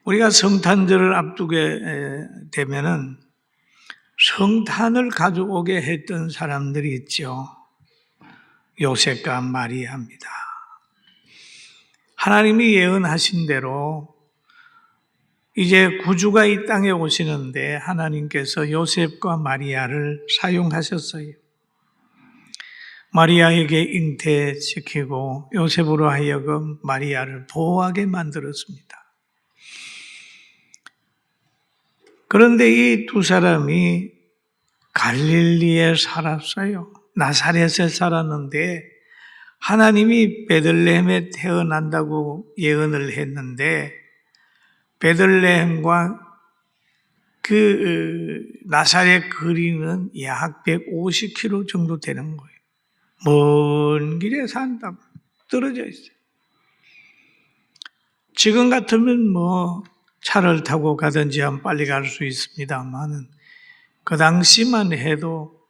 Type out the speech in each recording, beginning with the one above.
우리가 성탄절을 앞두게 되면은 성탄을 가져오게 했던 사람들이 있죠. 요셉과 마리아입니다. 하나님이 예언하신 대로 이제 구주가 이 땅에 오시는데 하나님께서 요셉과 마리아를 사용하셨어요. 마리아에게 잉태시키고 요셉으로 하여금 마리아를 보호하게 만들었습니다. 그런데 이 두 사람이 갈릴리에 살았어요. 나사렛에 살았는데 하나님이 베들레헴에 태어난다고 예언을 했는데 베들레헴과 그 나사렛 거리는 약 150km 정도 되는 거예요. 먼 길에 산다고 떨어져 있어요. 지금 같으면 차를 타고 가든지 하면 빨리 갈 수 있습니다만은 그 당시만 해도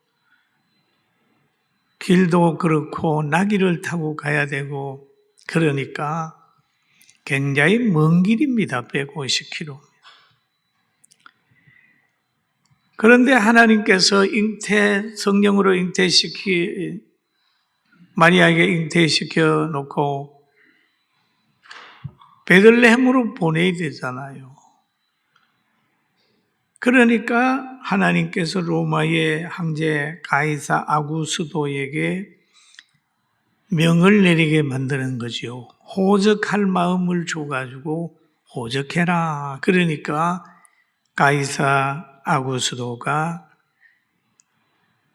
길도 그렇고 나귀를 타고 가야 되고 그러니까 굉장히 먼 길입니다. 150km. 그런데 하나님께서 성령으로 마리아에게 잉태시켜 놓고 베들레헴으로 보내야 되잖아요. 그러니까 하나님께서 로마의 황제 가이사 아구스도에게 명을 내리게 만드는 거죠. 호적할 마음을 줘가지고 호적해라. 그러니까 가이사 아구스도가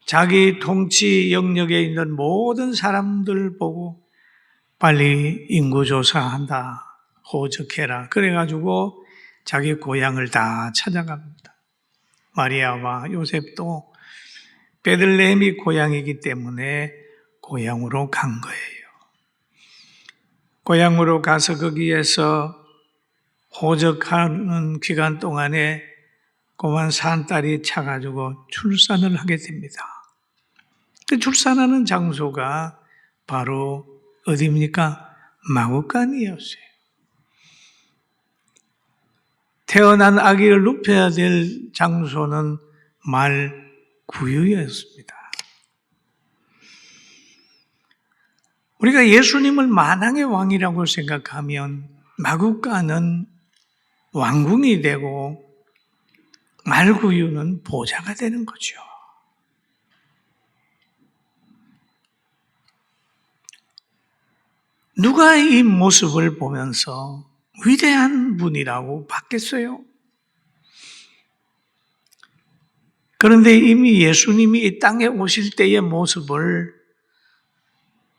자기 통치 영역에 있는 모든 사람들 보고 빨리 인구조사한다. 호적해라. 그래가지고 자기 고향을 다 찾아갑니다. 마리아와 요셉도 베들레헴이 고향이기 때문에 고향으로 간 거예요. 고향으로 가서 거기에서 호적하는 기간 동안에 고만 산딸이 차가지고 출산을 하게 됩니다. 그 출산하는 장소가 바로 어디입니까? 마구간이었어요. 태어난 아기를 눕혀야 될 장소는 말구유였습니다. 우리가 예수님을 만왕의 왕이라고 생각하면 마구간은 왕궁이 되고 말구유는 보좌가 되는 거죠. 누가 이 모습을 보면서 위대한 분이라고 봤겠어요? 그런데 이미 예수님이 이 땅에 오실 때의 모습을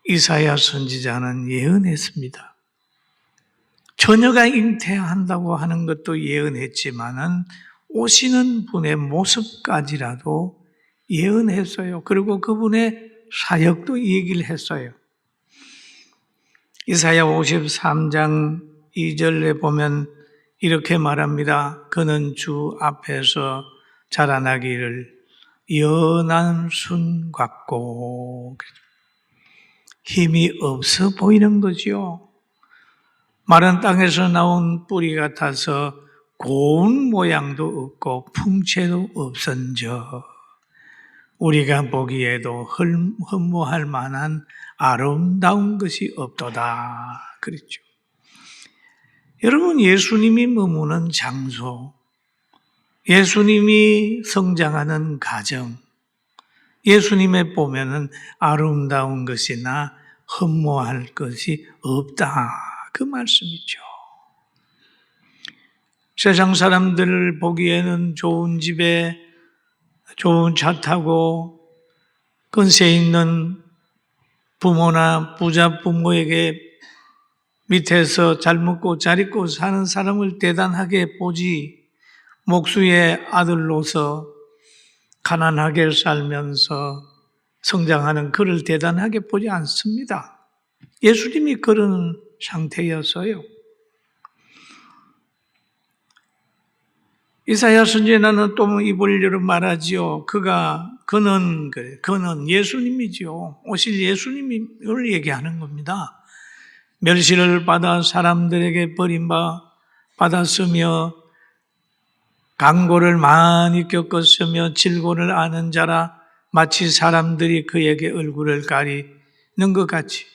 이사야 선지자는 예언했습니다. 처녀가 잉태한다고 하는 것도 예언했지만은 오시는 분의 모습까지라도 예언했어요. 그리고 그분의 사역도 얘기를 했어요. 이사야 53장 2절에 보면 이렇게 말합니다. 그는 주 앞에서 자라나기를 연한 순 같고 힘이 없어 보이는 거죠. 마른 땅에서 나온 뿌리 같아서 고운 모양도 없고 풍채도 없은저 우리가 보기에도 흠모할 만한 아름다운 것이 없도다. 그랬죠. 여러분, 예수님이 머무는 장소, 예수님이 성장하는 가정, 예수님에 보면은 아름다운 것이나 흠모할 것이 없다. 그 말씀이죠. 세상 사람들을 보기에는 좋은 집에 좋은 차 타고 근세 있는 부모나 부자 부모에게 밑에서 잘 먹고 잘 입고 사는 사람을 대단하게 보지 목수의 아들로서 가난하게 살면서 성장하는 그를 대단하게 보지 않습니다. 예수님이 그런 상태였어요. 이사야 선지자는 또 입을 열어 말하지요. 그는 예수님이지요. 오실 예수님을 얘기하는 겁니다. 멸시를 받아 사람들에게 버림받아 받았으며 강고를 많이 겪었으며 질고를 아는 자라 마치 사람들이 그에게 얼굴을 가리는 것 같이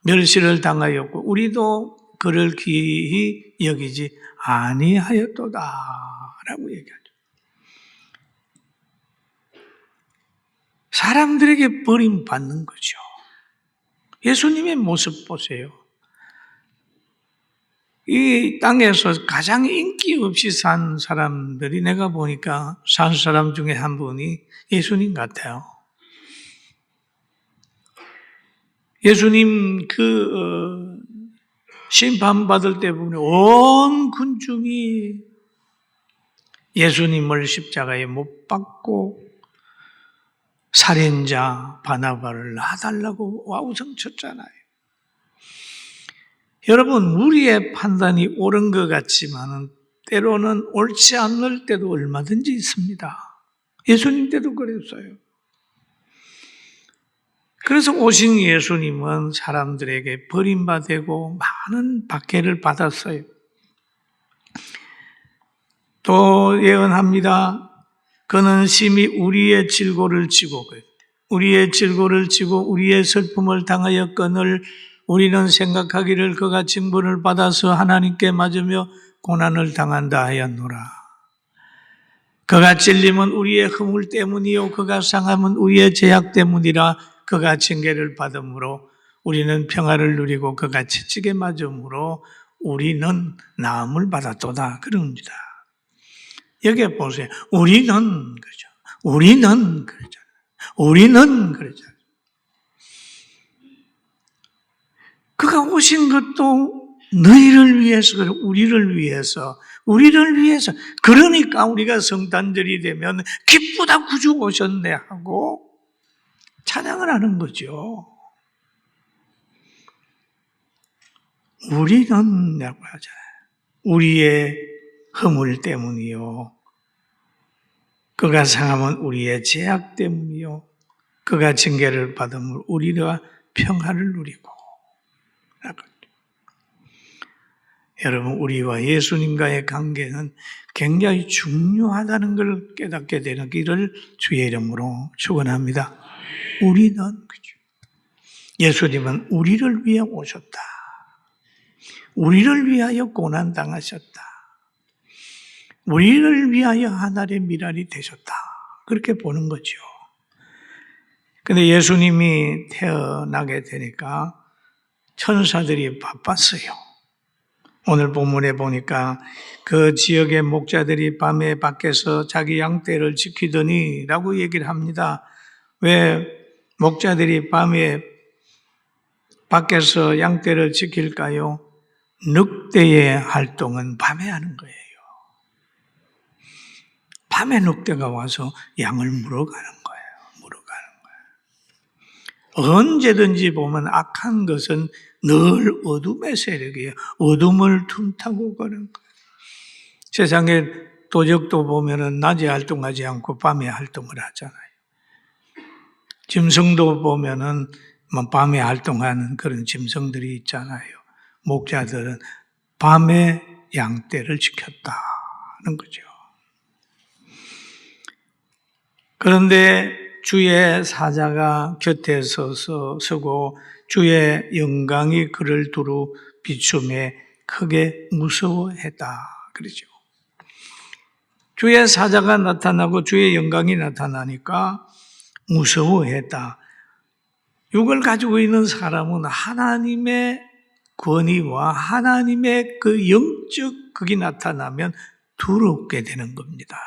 멸시를 당하였고 우리도 그를 귀히 여기지 아니하였도다 라고 얘기하죠. 사람들에게 버림받는 거죠. 예수님의 모습 보세요. 이 땅에서 가장 인기 없이 산 사람들이 내가 보니까 산 사람 중에 한 분이 예수님 같아요. 예수님 심판받을 때 보면 온 군중이 예수님을 십자가에 못 박고 살인자 바나바를 놔달라고 와우성쳤잖아요. 여러분, 우리의 판단이 옳은 것 같지만 때로는 옳지 않을 때도 얼마든지 있습니다. 예수님 때도 그랬어요. 그래서 오신 예수님은 사람들에게 버림받고 많은 박해를 받았어요. 또 예언합니다. 그는 심히 우리의 질고를 지고 우리의 슬픔을 당하였거늘 우리는 생각하기를 그가 징벌을 받아서 하나님께 맞으며 고난을 당한다 하였노라. 그가 찔림은 우리의 허물 때문이요 그가 상함은 우리의 죄악 때문이라. 그가 징계를 받음으로 우리는 평화를 누리고 그가 채찍에 맞음으로 우리는 나음을 받았도다. 그럽니다. 여기 보세요. 우리는 그러죠. 우리는 그러죠. 그가 오신 것도 너희를 위해서, 우리를 위해서. 그러니까 우리가 성탄절이 되면 기쁘다 구주 오셨네 하고 찬양을 하는 거죠. 우리는 라고 하잖아요. 우리의 허물 때문이요. 그가 상함은 우리의 죄악 때문이요. 그가 징계를 받음으로 우리가 평화를 누리고. 여러분, 우리와 예수님과의 관계는 굉장히 중요하다는 걸 깨닫게 되는 길을 주의 이름으로 축원합니다. 우리는 그죠. 예수님은 우리를 위해 오셨다. 우리를 위하여 고난당하셨다. 우리를 위하여 하늘의 미랄이 되셨다. 그렇게 보는 거죠. 근데 예수님이 태어나게 되니까 천사들이 바빴어요. 오늘 본문에 보니까 그 지역의 목자들이 밤에 밖에서 자기 양떼를 지키더니 라고 얘기를 합니다. 왜 목자들이 밤에 밖에서 양떼를 지킬까요? 늑대의 활동은 밤에 하는 거예요. 밤에 늑대가 와서 양을 물어가는 거예요. 언제든지 보면 악한 것은 늘 어둠의 세력이에요. 어둠을 틈타고 가는 거예요. 세상에 도적도 보면은 낮에 활동하지 않고 밤에 활동을 하잖아요. 짐승도 보면은 밤에 활동하는 그런 짐승들이 있잖아요. 목자들은 밤에 양떼를 지켰다는 거죠. 그런데 주의 사자가 곁에 서고 주의 영광이 그를 두루 비춤에 크게 무서워했다. 그러죠. 주의 사자가 나타나고 주의 영광이 나타나니까 무서워했다. 이걸 가지고 있는 사람은 하나님의 권위와 하나님의 그 영적 극이 나타나면 두렵게 되는 겁니다.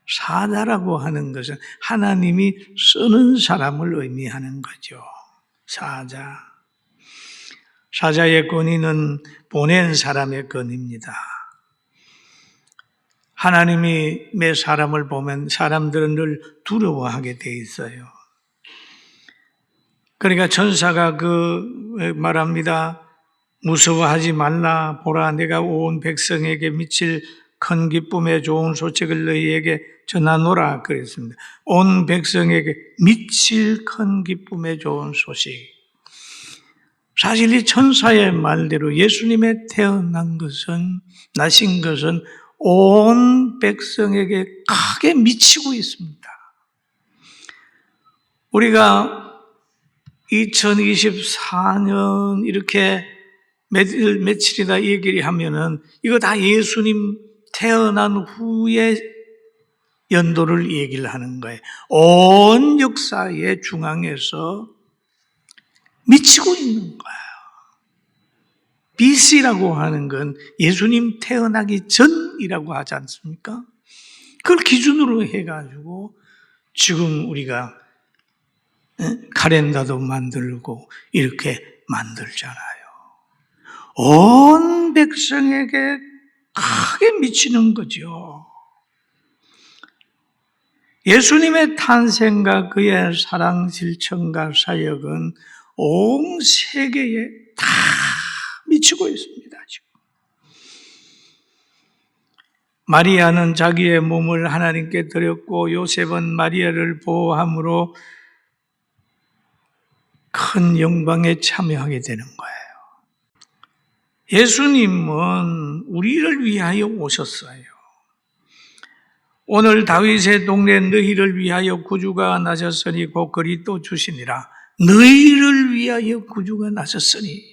사자라고 하는 것은 하나님이 쓰는 사람을 의미하는 거죠. 사자의 권위는 보낸 사람의 권위입니다. 하나님이 매 사람을 보면 사람들은 늘 두려워하게 돼 있어요. 그러니까 천사가 말합니다. 무서워하지 말라. 보라, 내가 온 백성에게 미칠 큰 기쁨의 좋은 소식을 너희에게 전하노라 그랬습니다. 온 백성에게 미칠 큰 기쁨의 좋은 소식. 사실 이 천사의 말대로 예수님의 나신 것은 온 백성에게 크게 미치고 있습니다. 우리가 2024년 이렇게 며칠이다 얘기하면은 이거 다 예수님 태어난 후에 연도를 얘기를 하는 거예요. 온 역사의 중앙에서 미치고 있는 거예요. BC라고 하는 건 예수님 태어나기 전이라고 하지 않습니까? 그걸 기준으로 해가지고 지금 우리가 카렌다도 만들고 이렇게 만들잖아요. 온 백성에게 크게 미치는 거죠. 예수님의 탄생과 그의 사랑, 실천과 사역은 온 세계에 다 미치고 있습니다. 지금. 마리아는 자기의 몸을 하나님께 드렸고 요셉은 마리아를 보호함으로 큰 영광에 참여하게 되는 거예요. 예수님은 우리를 위하여 오셨어요. 오늘 다윗의 동네 너희를 위하여 구주가 나셨으니 곧 그리스도 주시니라. 너희를 위하여 구주가 나셨으니.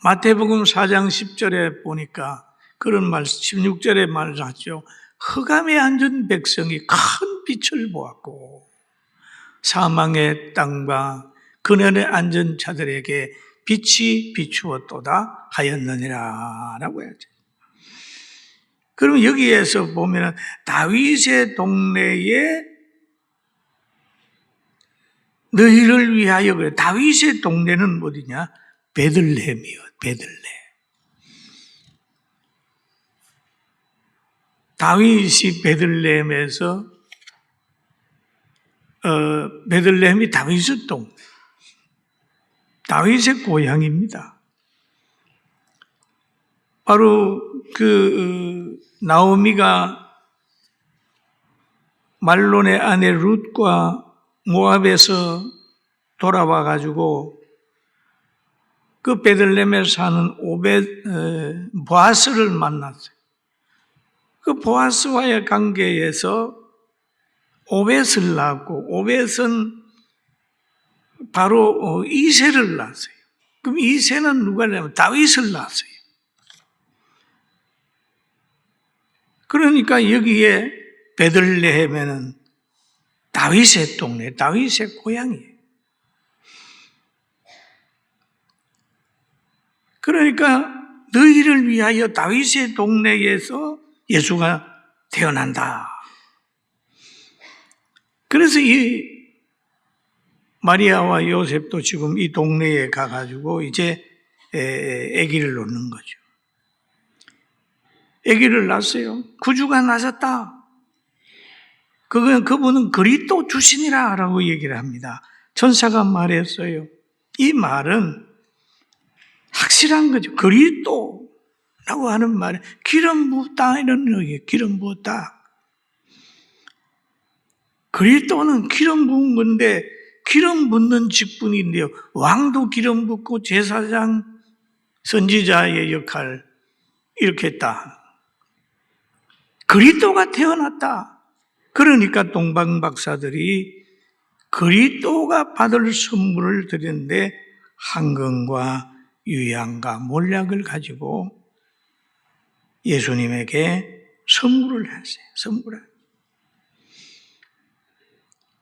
마태복음 4장 10절에 보니까 그런 말, 16절에 말을 하죠. 흑암에 앉은 백성이 큰 빛을 보았고 사망의 땅과 그늘에 앉은 자들에게 빛이 비추었도다 하였느니라 라고 해야죠. 그럼 여기에서 보면 다윗의 동네에 너희를 위하여 그래. 다윗의 동네는 어디냐? 베들레헴이요. 베들레헴. 다윗이 베들레헴에서 베들레헴이 다윗의 동네. 다윗의 고향입니다. 바로 나오미가 말론의 아내 룻과 모압에서 돌아와 가지고 그 베들레헴에 사는 보아스를 만났어요. 그 보아스와의 관계에서 오벳을 낳았고 오벳은 바로 이새를 낳았어요. 그럼 이새는 누가 낳으면 다윗을 낳았어요. 그러니까 여기에 베들레헴에는 다윗의 동네, 다윗의 고향이에요. 그러니까 너희를 위하여 다윗의 동네에서 예수가 태어난다. 그래서 이 마리아와 요셉도 지금 이 동네에 가가지고 이제 아기를 놓는 거죠. 아기를 낳았어요. 구주가 나셨다. 그분은 그리스도 주시니라 라고 얘기를 합니다. 천사가 말했어요. 이 말은 확실한 거죠. 그리스도라고 하는 말은 기름 부었다 이런 의미예요. 기름 부었다. 그리스도는 기름 부은 건데 기름 붓는 직분인데요. 왕도 기름 붓고 제사장, 선지자의 역할 이렇게 했다. 그리스도가 태어났다. 그러니까 동방 박사들이 그리스도가 받을 선물을 드렸는데 황금과 유향과 몰약을 가지고 예수님에게 선물을 했어요. 선물을.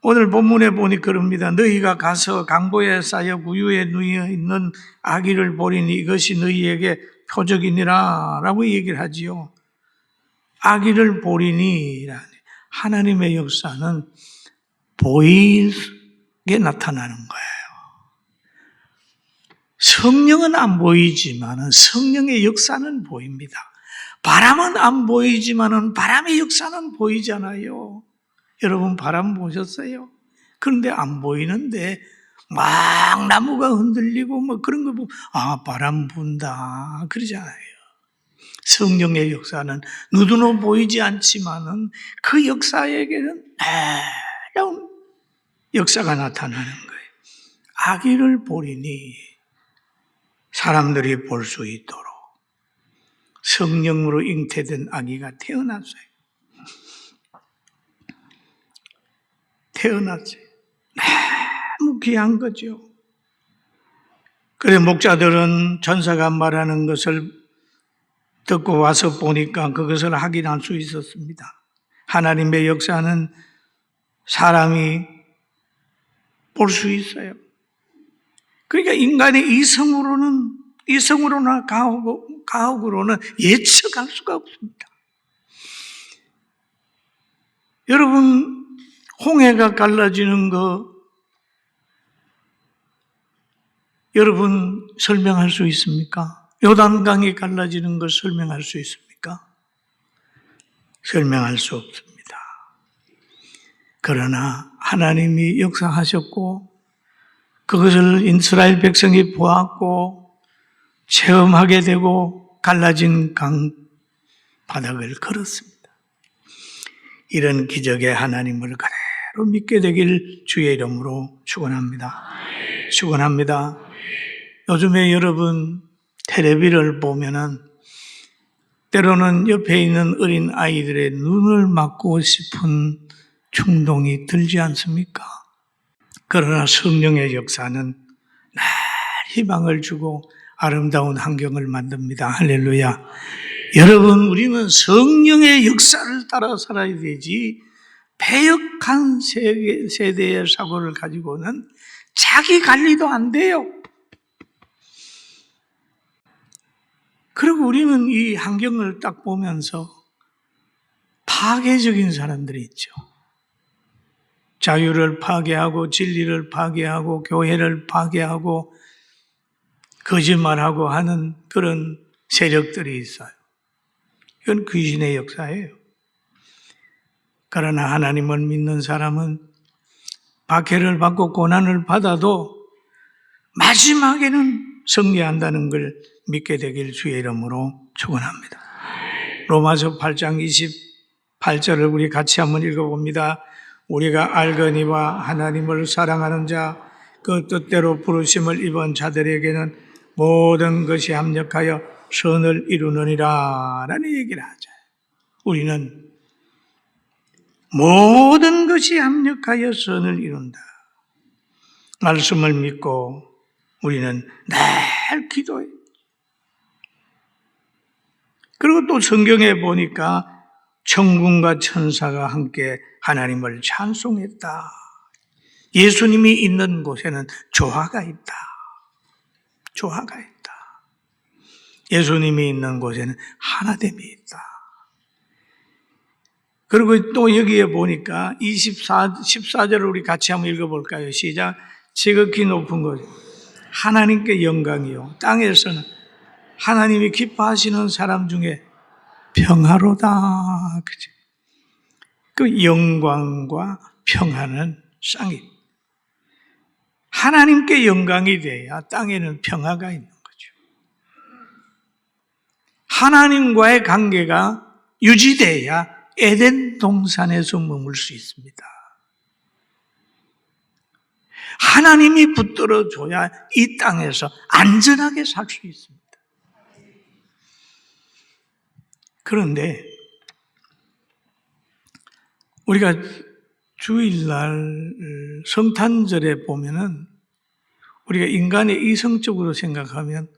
오늘 본문에 보니 그럽니다. 너희가 가서 강보에 쌓여 구유에 누워 있는 아기를 보리니 이것이 너희에게 표적이니라 라고 얘기를 하지요. 아기를 보리니 하나님의 역사는 보이게 나타나는 거예요. 성령은 안 보이지만 성령의 역사는 보입니다. 바람은 안 보이지만 바람의 역사는 보이잖아요. 여러분 바람 보셨어요? 그런데 안 보이는데 막 나무가 흔들리고 뭐 그런 거 보면 바람 분다 그러잖아요. 성령의 역사는 눈으로 보이지 않지만은 그 역사에게는 놀라운 역사가 나타나는 거예요. 아기를 보리니 사람들이 볼 수 있도록 성령으로 잉태된 아기가 태어났어요. 태어났어요. 너무 귀한 거죠. 그래 목자들은 전사가 말하는 것을 듣고 와서 보니까 그것을 확인할 수 있었습니다. 하나님의 역사는 사람이 볼 수 있어요. 그러니까 인간의 이성으로나 가혹으로는 예측할 수가 없습니다. 여러분, 홍해가 갈라지는 거 여러분 설명할 수 있습니까? 요단강이 갈라지는 거 설명할 수 있습니까? 설명할 수 없습니다. 그러나 하나님이 역사하셨고 그것을 이스라엘 백성이 보았고 체험하게 되고 갈라진 강 바닥을 걸었습니다. 이런 기적의 하나님을 그대로 믿게 되길 주의 이름으로 축원합니다. 축원합니다. 요즘에 여러분 텔레비를 보면은 때로는 옆에 있는 어린 아이들의 눈을 맞고 싶은 충동이 들지 않습니까? 그러나 성령의 역사는 늘 희망을 주고 아름다운 환경을 만듭니다. 할렐루야. 여러분, 우리는 성령의 역사를 따라 살아야 되지 패역한 세대의 사고를 가지고는 자기 관리도 안 돼요. 그리고 우리는 이 환경을 딱 보면서 파괴적인 사람들이 있죠. 자유를 파괴하고 진리를 파괴하고 교회를 파괴하고 거짓말하고 하는 그런 세력들이 있어요. 이건 귀신의 역사예요. 그러나 하나님을 믿는 사람은 박해를 받고 고난을 받아도 마지막에는 승리한다는 걸 믿게 되길 주의 이름으로 축원합니다. 로마서 8장 28절을 우리 같이 한번 읽어봅니다. 우리가 알거니와 하나님을 사랑하는 자, 그 뜻대로 부르심을 입은 자들에게는 모든 것이 합력하여 선을 이루느니라 라는 얘기를 하죠. 우리는 모든 것이 합력하여 선을 이룬다. 말씀을 믿고 우리는 늘 기도해요. 그리고 또 성경에 보니까 천군과 천사가 함께 하나님을 찬송했다. 예수님이 있는 곳에는 조화가 있다. 조화가 있다. 예수님이 있는 곳에는 하나됨이 있다. 그리고 또 여기에 보니까 14절을 우리 같이 한번 읽어볼까요? 시작. 지극히 높은 곳 하나님께 영광이요 땅에서는 하나님이 기뻐하시는 사람 중에 평화로다. 그죠? 그 영광과 평화는 쌍이 하나님께 영광이 돼야 땅에는 평화가 있는 거죠. 하나님과의 관계가 유지돼야 에덴 동산에서 머물 수 있습니다. 하나님이 붙들어줘야 이 땅에서 안전하게 살 수 있습니다. 그런데 우리가 주일날 성탄절에 보면은 우리가 인간의 이성적으로 생각하면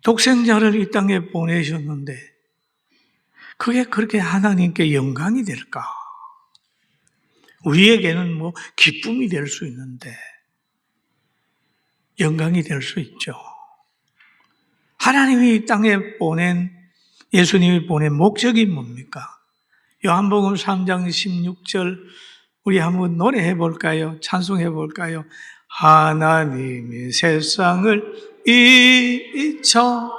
독생자를 이 땅에 보내셨는데 그게 그렇게 하나님께 영광이 될까? 우리에게는 뭐 기쁨이 될 수 있는데 영광이 될 수 있죠. 하나님이 이 땅에 예수님이 보낸 목적이 뭡니까? 요한복음 3장 16절 우리 한번 노래해 볼까요? 찬송해 볼까요? 하나님이 세상을 이처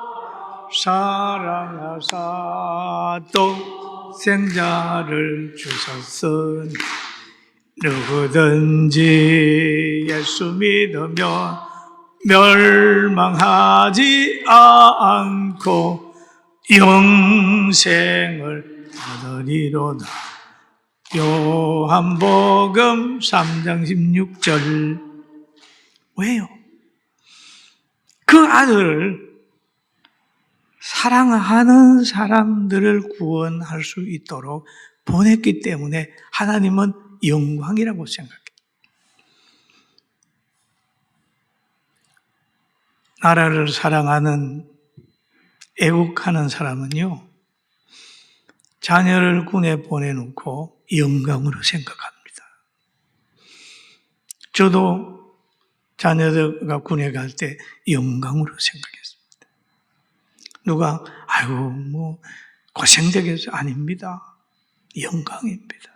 사랑하사 독생자를 주셨으니 누구든지 예수 믿으면 멸망하지 않고 영생을 얻으리로다. 요한복음 3장 16절. 왜요? 그 아들을 사랑하는 사람들을 구원할 수 있도록 보냈기 때문에 하나님은 영광이라고 생각해요. 나라를 사랑하는, 애국하는 사람은요, 자녀를 군에 보내놓고 영광으로 생각합니다. 저도 자녀가 군에 갈 때 영광으로 생각했습니다. 누가 아이고 고생되겠어? 아닙니다. 영광입니다.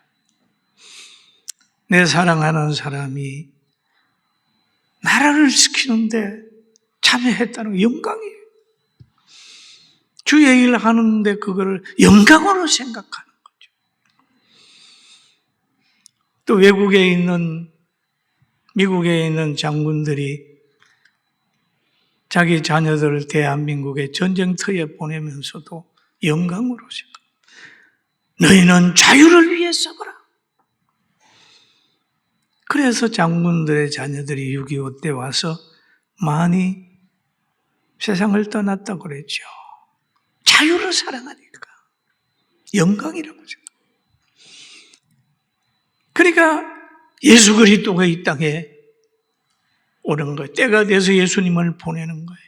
내 사랑하는 사람이 나라를 지키는데 참여했다는 거 영광이에요. 주의 일 하는데 그거를 영광으로 생각하는 거죠. 또 외국에 있는, 미국에 있는 장군들이 자기 자녀들을 대한민국의 전쟁터에 보내면서도 영광으로 생각합니다. 너희는 자유를 위해 싸거라. 그래서 장군들의 자녀들이 6.25 때 와서 많이 세상을 떠났다고 그랬죠. 자유를 사랑하니까 영광이라고 생각합니다. 그러니까 예수 그리스도가 이 땅에 오는 거예요. 때가 돼서 예수님을 보내는 거예요.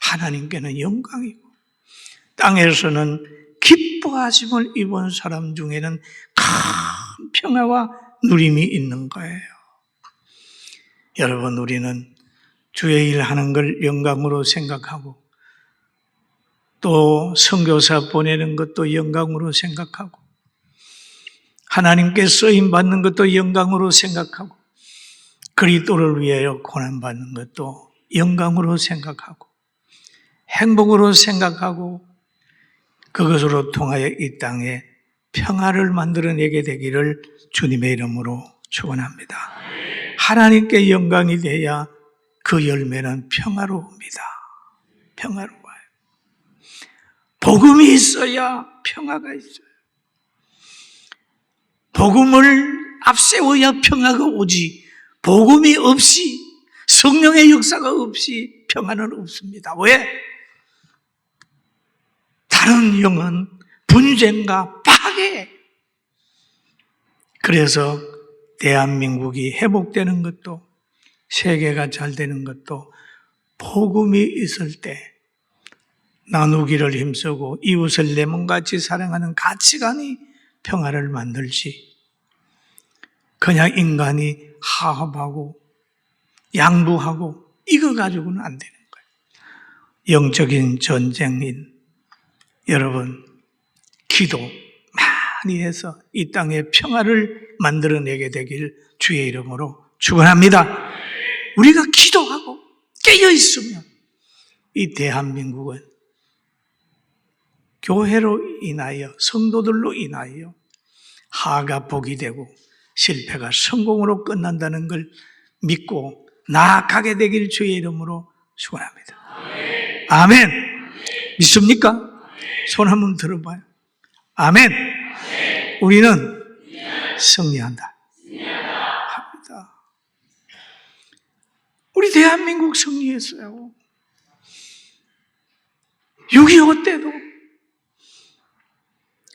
하나님께는 영광이고 땅에서는 기뻐하심을 입은 사람 중에는 큰 평화와 누림이 있는 거예요. 여러분, 우리는 주의 일 하는 걸 영광으로 생각하고 또 선교사 보내는 것도 영광으로 생각하고 하나님께 쓰임 받는 것도 영광으로 생각하고 그리스도를 위하여 고난받는 것도 영광으로 생각하고 행복으로 생각하고 그것으로 통하여 이 땅에 평화를 만들어내게 되기를 주님의 이름으로 축원합니다. 하나님께 영광이 돼야 그 열매는 평화로웁니다. 평화로워요. 복음이 있어야 평화가 있어요. 복음을 앞세워야 평화가 오지, 복음이 없이, 성령의 역사가 없이 평화는 없습니다. 왜? 다른 영은 분쟁과 파괴. 그래서 대한민국이 회복되는 것도 세계가 잘 되는 것도 복음이 있을 때 나누기를 힘쓰고 이웃을 내 몸같이 사랑하는 가치관이 평화를 만들지 그냥 인간이 하합하고 양보하고 이거 가지고는 안 되는 거예요. 영적인 전쟁인 여러분, 기도 많이 해서 이 땅에 평화를 만들어내게 되길 주의 이름으로 축원합니다. 우리가 기도하고 깨어있으면 이 대한민국은 교회로 인하여 성도들로 인하여 하가 복이 되고 실패가 성공으로 끝난다는 걸 믿고 나아가게 되길 주의 이름으로 축원합니다. 아멘. 믿습니까? 손 한번 들어봐요. 아멘. 우리는 승리한다. 합니다. 우리 대한민국 승리했어요. 6.25 때도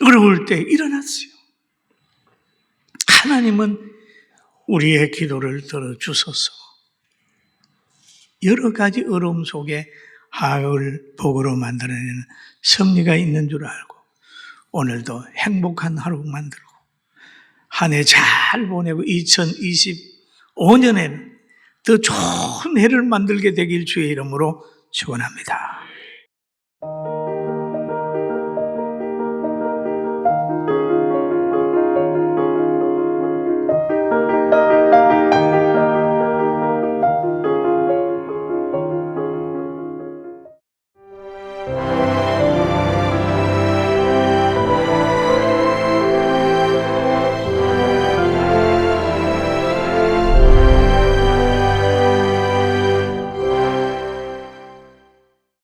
어려울 때 일어났어요. 하나님은 우리의 기도를 들어주셔서 여러 가지 어려움 속에 하을 복으로 만들어내는 섭리가 있는 줄 알고 오늘도 행복한 하루 만들고 한 해 잘 보내고 2025년에는 더 좋은 해를 만들게 되길 주의 이름으로 축원합니다.